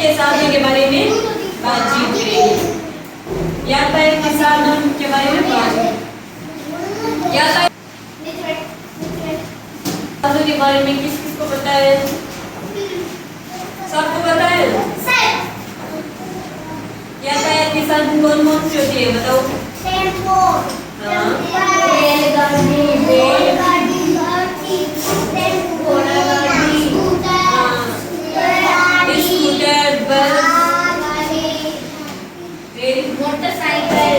के साधन के बारे में बातचीत करेंगे। यातायात के साधन के बारे में बात यातायात साधन के बारे में किस किस को पता है? सबको पता है? यातायात के साधन कौन कौन से होते हैं बताओ? टेम्पो, रेलगाड़ी, स्कूटर, बस, मोटरसाइकिल,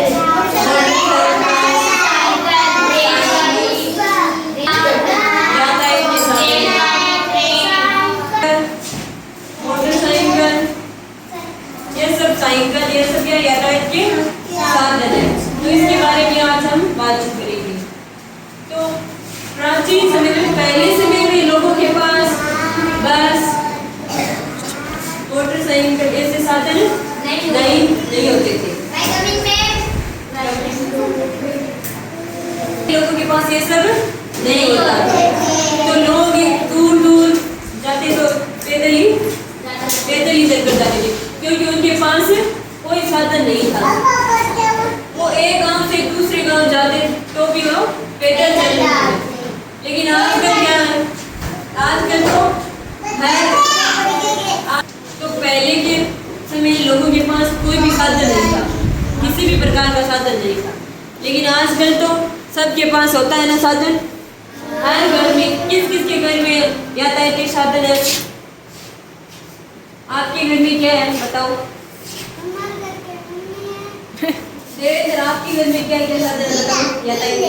मोटरसाइकिल, साइकिल, ये सब क्या यातायात के साधन है। तो इसके बारे में आज हम बातचीत करेंगे। तो प्राचीन समय में, पहले समय में लोगों के पास बस, मोटरसाइकिल ऐसे साधन नहीं होते थे। लोगों के पास ये सब नहीं होता था। तो लोग दूर दूर जाते तो पैदल ही चलकर जाते थे, क्योंकि उनके पास कोई साधन नहीं था। वो एक गांव से दूसरे गांव जाते तो भी वो पैदल चलते थे। लेकिन आजकल क्या है? आजकल तो पहले के समय लोगों के पास कोई भी साधन नहीं था, किसी भी प्रकार का साधन नहीं था। लेकिन आजकल तो सबके पास होता है ना साधन। हर घर में, किस किस के घर में यातायात के साधन है? आपके घर में क्या है बताओ? देवेंद्र, आपके घर में क्या क्या साधन है बताओ यातायात के?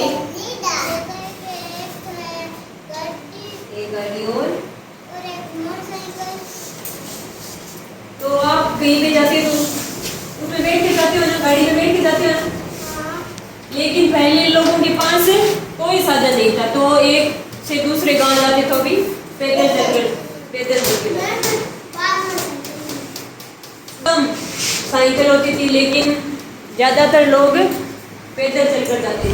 एक गाड़ी और एक मोटरसाइकिल। तो आप कहीं पे जाते हो तो उसमें बैठ के जाते हो ना, गाड़ी में बैठ के जाते हो ना। लेकिन पहले लोगों के पास कोई साधन नहीं था, तो एक से दूसरे गांव जाते तो भी पैदल चलकर कम साइकिल होती थी, लेकिन ज्यादातर लोग पैदल चलकर जाते थे।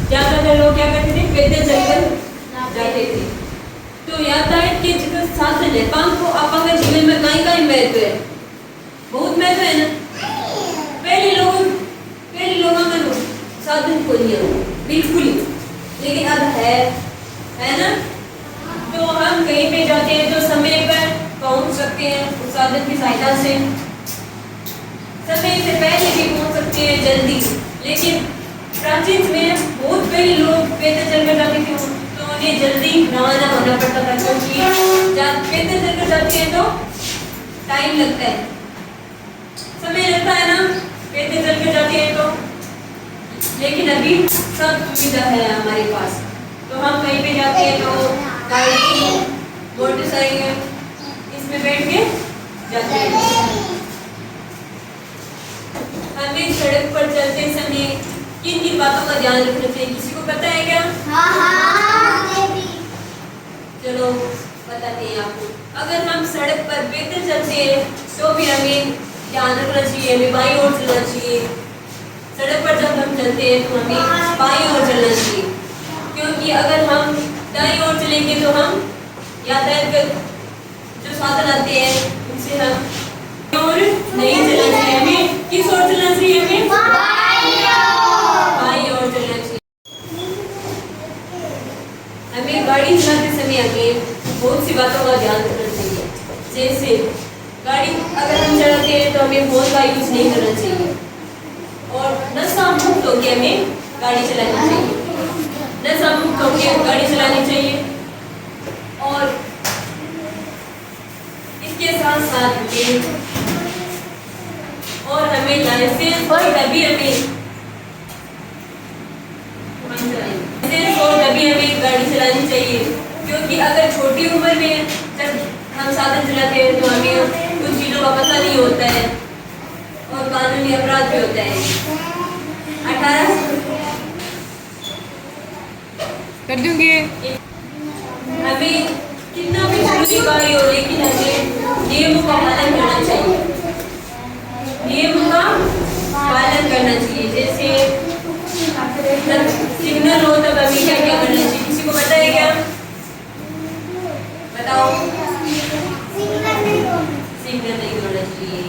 ज्यादातर लोग क्या करते थे? पैदल चलकर जाते थे। तो यातायात के जो साधन है आपका जीवन में कहीं महत्व है, बहुत महत्व है ना। पहले लोगों में साधन को नहीं है बिल्कुल ही, लेकिन अब है ना। तो हम कहीं पे जाते हैं तो समय पर पहुंच सकते हैं उस साधन की सहायता से, समय से पहले भी पहुंच सकते हैं जल्दी। लेकिन प्राचीन में बहुत पहले लोग पैदल चलकर जाते थे, तो उन्हें जल्दी रवाना होना पड़ता था, क्योंकि जब पैदल चलकर जाते हैं तो टाइम लगता है, समय लगता है ना पैदल चलकर जाते हैं तो। लेकिन अभी सब सुविधा है हमारे पास, तो हम कहीं पे जाते हैं तो गाड़ी, मोटरसाइकिल इसमें बैठ के जाते हैं। हमें सड़क पर चलते समय किन किन बातों का ध्यान रखना चाहिए? किसी को पता है क्या? चलो बताते हैं आपको। अगर हम सड़क पर पैदल चलते हैं तो भी हमें ध्यान रखना चाहिए, हमें बाईं ओर चलना चाहिए। सड़क पर जब हम चलते हैं तो हमें बाईं ओर चलना चाहिए, क्योंकि अगर हम दाईं ओर चलेंगे तो हम यातायात के जो साधन आते हैं उनसे हम और नहीं चलना चाहिए। हमें किस ओर चलना चाहिए? हमें बाईं ओर चलना चाहिए। हमें गाड़ी चलाते समय हमें बहुत सी बातों का ध्यान रखना चाहिए। जैसे गाड़ी अगर हम चलाते हैं तो हमें फोन का यूज नहीं करना चाहिए, और नशा मुक्त होकर हमें गाड़ी चलानी चाहिए। नशा मुक्त होकर गाड़ी चलानी चाहिए। और इसके साथ साथ हमें लाइसेंस और तभी हमें गाड़ी चलानी चाहिए, क्योंकि अगर छोटी उम्र में जब हम साधन चलाते हैं तो हमें कुछ चीज़ों का पता नहीं होता है और कानूनी अपराध भी होता है। 18 कर दूंगी। हमें कितना भी जरूरी कार्य हो, लेकिन हमें नियमों का पालन करना चाहिए। नियमों का पालन करना चाहिए। जैसे सिग्नल हो तब हमें क्या क्या करना चाहिए? किसी को पता है क्या? बताओ। इंडिकेटर नहीं होना चाहिए।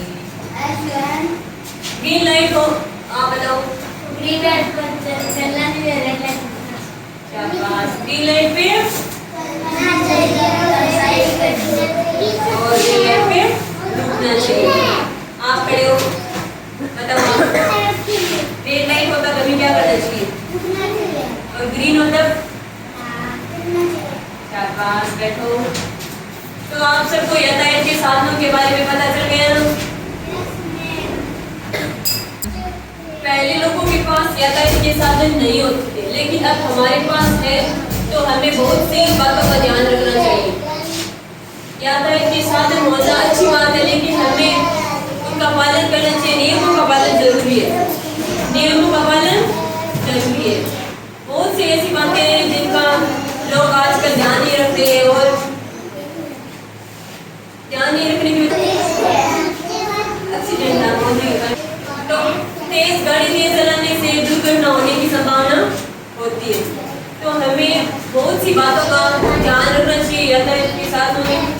S1 ग्रीन लाइट हो, आप बताओ। ग्रीन लाइट पर चलना नहीं है, रेड लाइट शाबाश। ग्रीन लाइट पे चलना चाहिए और साइड पे और ग्रीन लाइट पे रुकना चाहिए। आप खड़े हो, बताओ आप। रेड लाइट होता तभी क्या करना चाहिए और ग्रीन होता शाबाश, बैठो। तो आप सबको यातायात के साधनों के बारे में पता चल गया ना। पहले लोगों के पास यातायात के साधन नहीं होते थे, लेकिन अब हमारे पास है, तो हमें बहुत सी बातों का ध्यान रखना चाहिए। यातायात के साधन होना अच्छी बात है, लेकिन हमें उनका पालन करना चाहिए। नियमों का पालन जरूरी है, नियमों का पालन जरूरी है। बहुत सी ऐसी बातें हैं जिनका लोग आजकल ध्यान नहीं रखते हैं, और ध्यान नहीं रखने की एक्सीडेंट ना होने, तो तेज गाड़ी तेज चलाने से दुर्घटना होने की संभावना होती है। तो हमें बहुत सी बातों का ध्यान रखना चाहिए यातायात के साथ में।